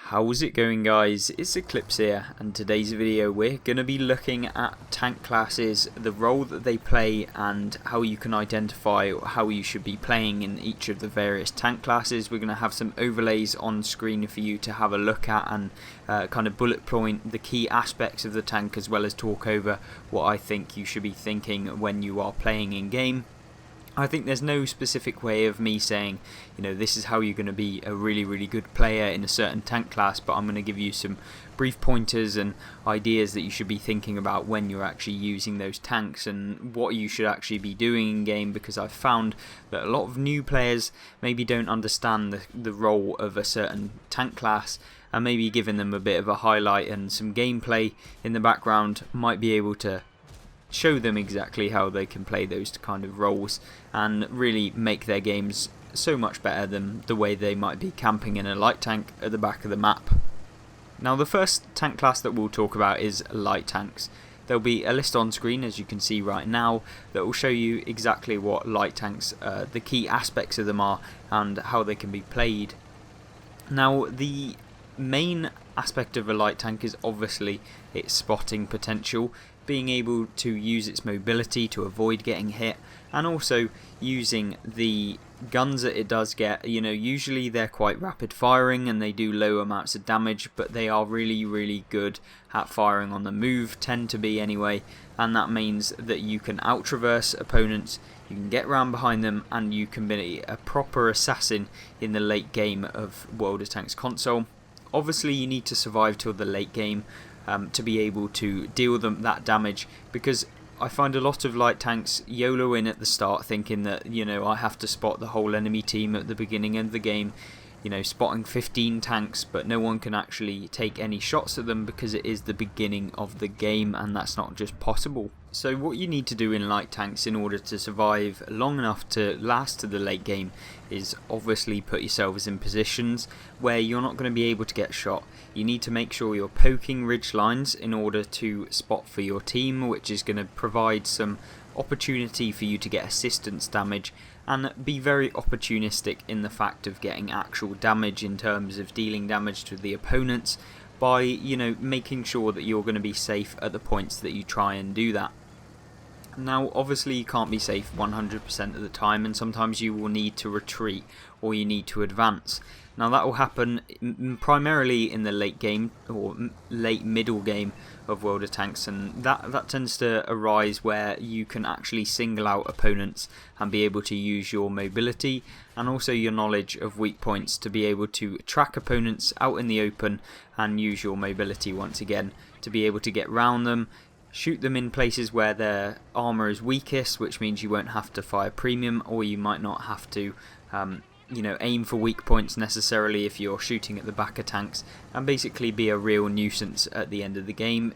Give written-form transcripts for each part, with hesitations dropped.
How's it going, guys? It's Eclipse here, and today's video we're going to be looking at tank classes, the role that they play, and how you can identify how you should be playing in each of the various tank classes. We're going to have some overlays on screen for you to have a look at and kind of bullet point the key aspects of the tank, as well as talk over what I think you should be thinking when you are playing in game. I think there's no specific way of me saying, this is how you're going to be a really good player in a certain tank class, but I'm going to give you some brief pointers and ideas that you should be thinking about when you're actually using those tanks and what you should actually be doing in game, because I've found that a lot of new players maybe don't understand the role of a certain tank class, and maybe giving them a bit of a highlight and some gameplay in the background might be able to show them exactly how they can play those kind of roles and really make their games so much better than the way they might be camping in a light tank at the back of the map. Now, the first tank class that we'll talk about is light tanks. There'll be a list on screen, as you can see right now, that will show you exactly what light tanks, the key aspects of them are and how they can be played. Now, the main aspect of a light tank is obviously its spotting potential, being able to use its mobility to avoid getting hit, and also using the guns that it does get. Usually they're quite rapid firing and they do low amounts of damage, but they are really good at firing on the move, tend to be anyway, and that means that you can out-traverse opponents, you can get around behind them, and you can be a proper assassin in the late game of World of Tanks console. Obviously you need to survive till the late game to be able to deal them that damage, because I find a lot of light tanks YOLO in at the start, thinking that I have to spot the whole enemy team at the beginning of the game, spotting 15 tanks, but no one can actually take any shots at them because it is the beginning of the game and that's not just possible. So what you need to do in light tanks in order to survive long enough to last to the late game is obviously put yourselves in positions where you're not going to be able to get shot. You need to make sure you're poking ridge lines in order to spot for your team, which is going to provide some opportunity for you to get assistance damage, and be very opportunistic in the fact of getting actual damage in terms of dealing damage to the opponents by making sure that you're going to be safe at the points that you try and do that. Now, obviously you can't be safe 100% of the time, and sometimes you will need to retreat or you need to advance. Now, that will happen primarily in the late game or late middle game of World of Tanks, and that tends to arise where you can actually single out opponents and be able to use your mobility and also your knowledge of weak points to be able to track opponents out in the open and use your mobility once again to be able to get round them, shoot them in places where their armour is weakest, which means you won't have to fire premium, or you might not have to aim for weak points necessarily if you're shooting at the back of tanks, and basically be a real nuisance at the end of the game.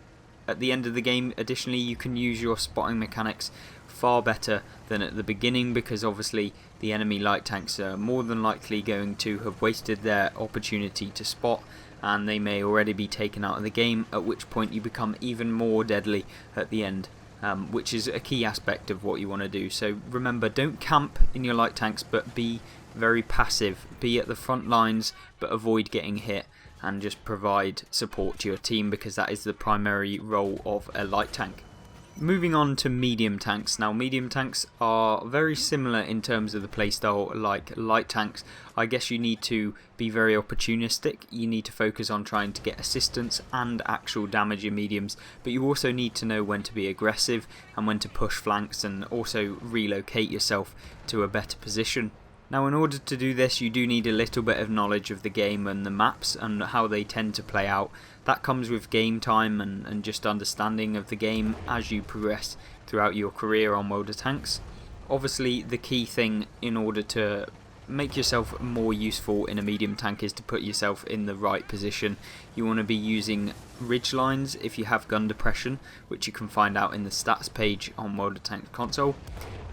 At the end of the game, additionally, you can use your spotting mechanics far better than at the beginning, because obviously the enemy light tanks are more than likely going to have wasted their opportunity to spot, and they may already be taken out of the game, at which point you become even more deadly at the end, which is a key aspect of what you want to do. So remember, don't camp in your light tanks, but be very passive, be at the front lines but avoid getting hit, and just provide support to your team, because that is the primary role of a light tank. Moving on to medium tanks. Now, medium tanks are very similar in terms of the playstyle like light tanks. I guess you need to be very opportunistic, you need to focus on trying to get assistance and actual damage in mediums, but you also need to know when to be aggressive and when to push flanks and also relocate yourself to a better position. Now, in order to do this, you do need a little bit of knowledge of the game and the maps and how they tend to play out. That comes with game time and just understanding of the game as you progress throughout your career on World of Tanks. Obviously, the key thing in order to make yourself more useful in a medium tank is to put yourself in the right position. You want to be using ridge lines if you have gun depression, which you can find out in the stats page on World of Tanks console.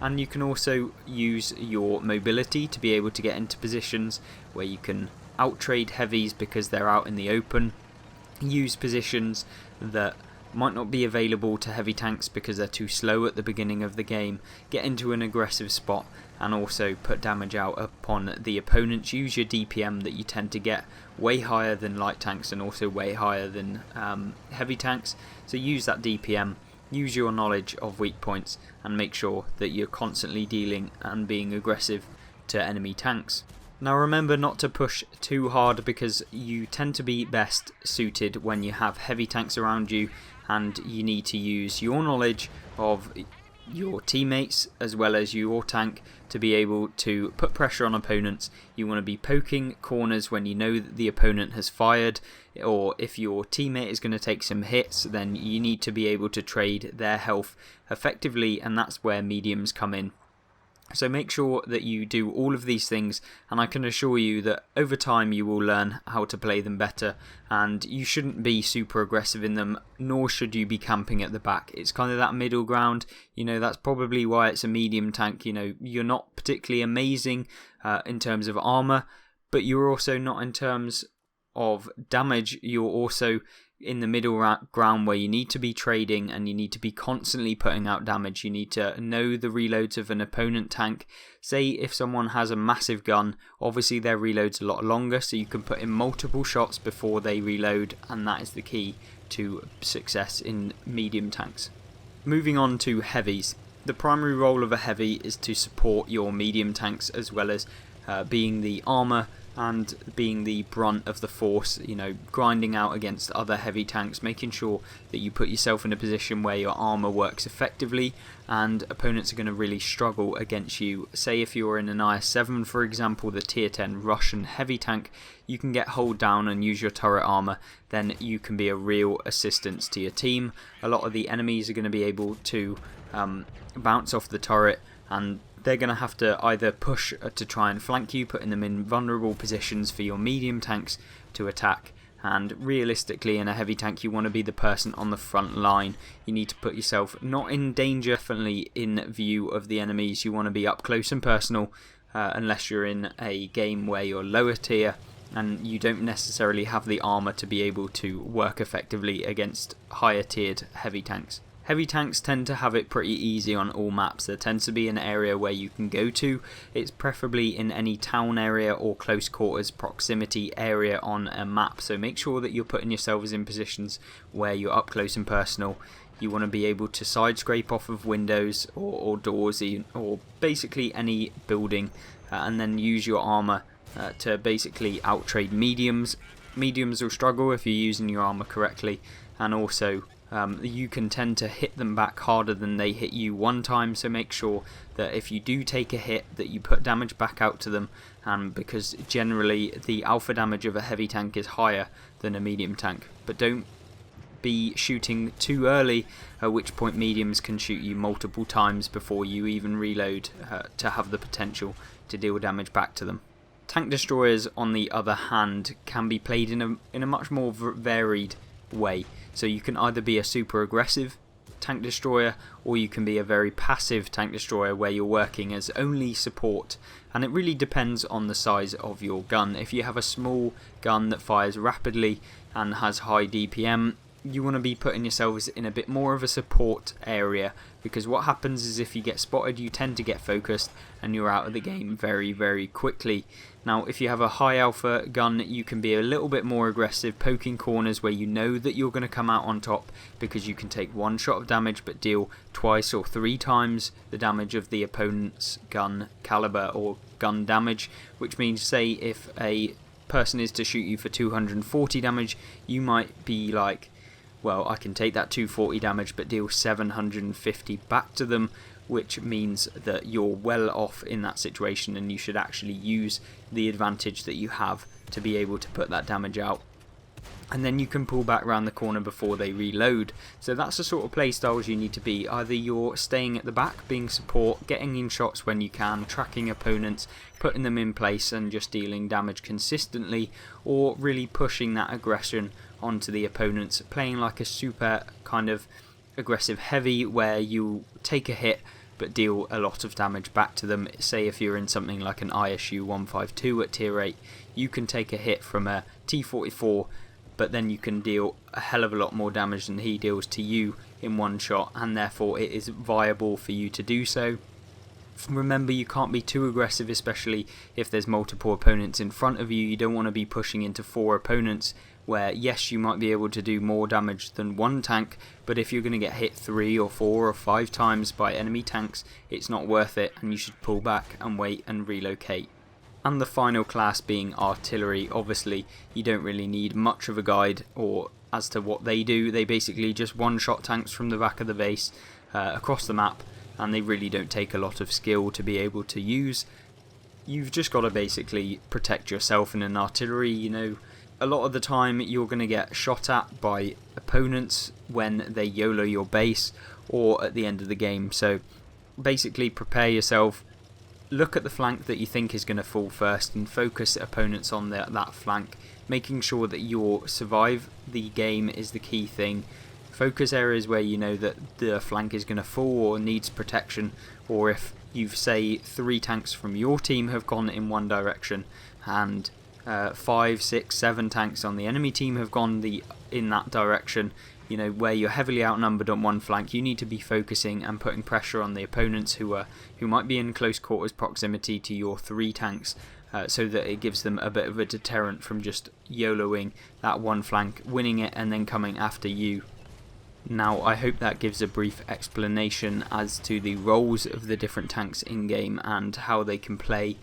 And you can also use your mobility to be able to get into positions where you can out-trade heavies because they're out in the open, use positions that might not be available to heavy tanks because they're too slow at the beginning of the game. Get into an aggressive spot and also put damage out upon the opponents. Use your DPM that you tend to get way higher than light tanks and also way higher than heavy tanks. So use that DPM, use your knowledge of weak points, and make sure that you're constantly dealing and being aggressive to enemy tanks. Now remember not to push too hard, because you tend to be best suited when you have heavy tanks around you, and you need to use your knowledge of your teammates as well as your tank to be able to put pressure on opponents. You want to be poking corners when you know that the opponent has fired, or if your teammate is going to take some hits, then you need to be able to trade their health effectively, and that's where mediums come in. So make sure that you do all of these things, and I can assure you that over time you will learn how to play them better, and you shouldn't be super aggressive in them, nor should you be camping at the back. It's kind of that middle ground. That's probably why it's a medium tank. You're not particularly amazing in terms of armor, but you're also not in terms of damage. You're also in the middle ground where you need to be trading and you need to be constantly putting out damage. You need to know the reloads of an opponent tank. Say if someone has a massive gun, obviously their reload's a lot longer, so you can put in multiple shots before they reload, and that is the key to success in medium tanks. Moving on to heavies. The primary role of a heavy is to support your medium tanks, as well as being the armor and being the brunt of the force, grinding out against other heavy tanks, making sure that you put yourself in a position where your armor works effectively and opponents are going to really struggle against you. Say if you're in an IS-7, for example, the tier 10 Russian heavy tank, you can get hold down and use your turret armor, then you can be a real assistance to your team. A lot of the enemies are going to be able to bounce off the turret, and they're going to have to either push to try and flank you, putting them in vulnerable positions for your medium tanks to attack. And realistically, in a heavy tank, you want to be the person on the front line. You need to put yourself not in danger, definitely in view of the enemies. You want to be up close and personal, unless you're in a game where you're lower tier and you don't necessarily have the armor to be able to work effectively against higher tiered heavy tanks. Heavy tanks tend to have it pretty easy on all maps. There tends to be an area where you can go to. It's preferably in any town area or close quarters proximity area on a map. So make sure that you're putting yourselves in positions where you're up close and personal. You want to be able to side scrape off of windows or doors or basically any building, and then use your armor to basically outtrade mediums. Mediums will struggle if you're using your armor correctly, and also you can tend to hit them back harder than they hit you one time, so make sure that if you do take a hit that you put damage back out to them, because generally the alpha damage of a heavy tank is higher than a medium tank. But don't be shooting too early, at which point mediums can shoot you multiple times before you even reload to have the potential to deal damage back to them. Tank destroyers, on the other hand, can be played in a much more varied way. So you can either be a super aggressive tank destroyer, or you can be a very passive tank destroyer where you're working as only support, and it really depends on the size of your gun. If you have a small gun that fires rapidly and has high DPM, you want to be putting yourselves in a bit more of a support area, because what happens is if you get spotted, you tend to get focused and you're out of the game very, very quickly. Now if you have a high alpha gun, you can be a little bit more aggressive, poking corners where you know that you're going to come out on top, because you can take one shot of damage but deal twice or three times the damage of the opponent's gun caliber or gun damage, which means, say if a person is to shoot you for 240 damage, you might be like, well, I can take that 240 damage but deal 750 back to them, which means that you're well off in that situation, and you should actually use the advantage that you have to be able to put that damage out. And then you can pull back around the corner before they reload. So that's the sort of play styles you need to be. Either you're staying at the back, being support, getting in shots when you can, tracking opponents, putting them in place and just dealing damage consistently, or really pushing that aggression onto the opponents, playing like a super kind of aggressive heavy where you take a hit but deal a lot of damage back to them. Say if you're in something like an ISU 152 at tier 8, you can take a hit from a T44, but then you can deal a hell of a lot more damage than he deals to you in one shot, and therefore it is viable for you to do so. Remember, you can't be too aggressive, especially if there's multiple opponents in front of you. You don't want to be pushing into 4 opponents where, yes, you might be able to do more damage than one tank, but if you're going to get hit 3 or 4 or 5 times by enemy tanks, it's not worth it, and you should pull back and wait and relocate. And the final class being artillery. Obviously, you don't really need much of a guide or as to what they do. They basically just one-shot tanks from the back of the base across the map, and they really don't take a lot of skill to be able to use. You've just got to basically protect yourself in an artillery. You know, a lot of the time you're going to get shot at by opponents when they YOLO your base or at the end of the game. So basically prepare yourself, look at the flank that you think is going to fall first and focus opponents on that flank. Making sure that you survive the game is the key thing. Focus areas where you know that the flank is going to fall or needs protection, or if you've, say, 3 tanks from your team have gone in one direction and 5, 6, 7 tanks on the enemy team have gone in that direction, you know, where you're heavily outnumbered on one flank, you need to be focusing and putting pressure on the opponents who might be in close quarters proximity to your 3 tanks, so that it gives them a bit of a deterrent from just YOLOing that one flank, winning it and then coming after you. Now, I hope that gives a brief explanation as to the roles of the different tanks in game and how they can play,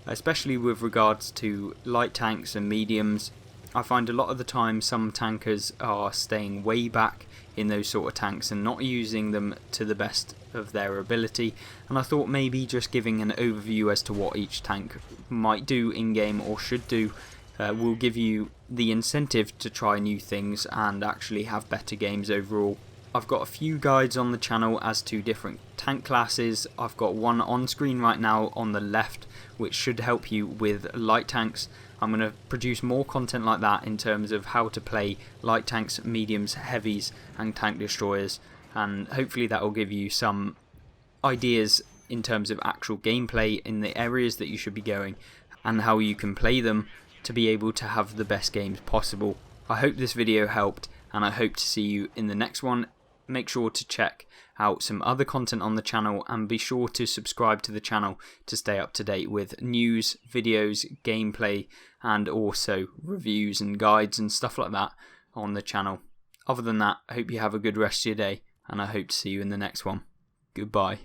especially with regards to light tanks and mediums. I find a lot of the time some tankers are staying way back in those sort of tanks and not using them to the best of their ability, and I thought maybe just giving an overview as to what each tank might do in game or should do will give you the incentive to try new things and actually have better games overall. I've got a few guides on the channel as to different tank classes. I've got one on screen right now on the left which should help you with light tanks. I'm going to produce more content like that in terms of how to play light tanks, mediums, heavies and tank destroyers, and hopefully that will give you some ideas in terms of actual gameplay in the areas that you should be going and how you can play them to be able to have the best games possible. I hope this video helped, and I hope to see you in the next one. Make sure to check out some other content on the channel and be sure to subscribe to the channel to stay up to date with news, videos, gameplay and also reviews and guides and stuff like that on the channel. Other than that, I hope you have a good rest of your day and I hope to see you in the next one. Goodbye.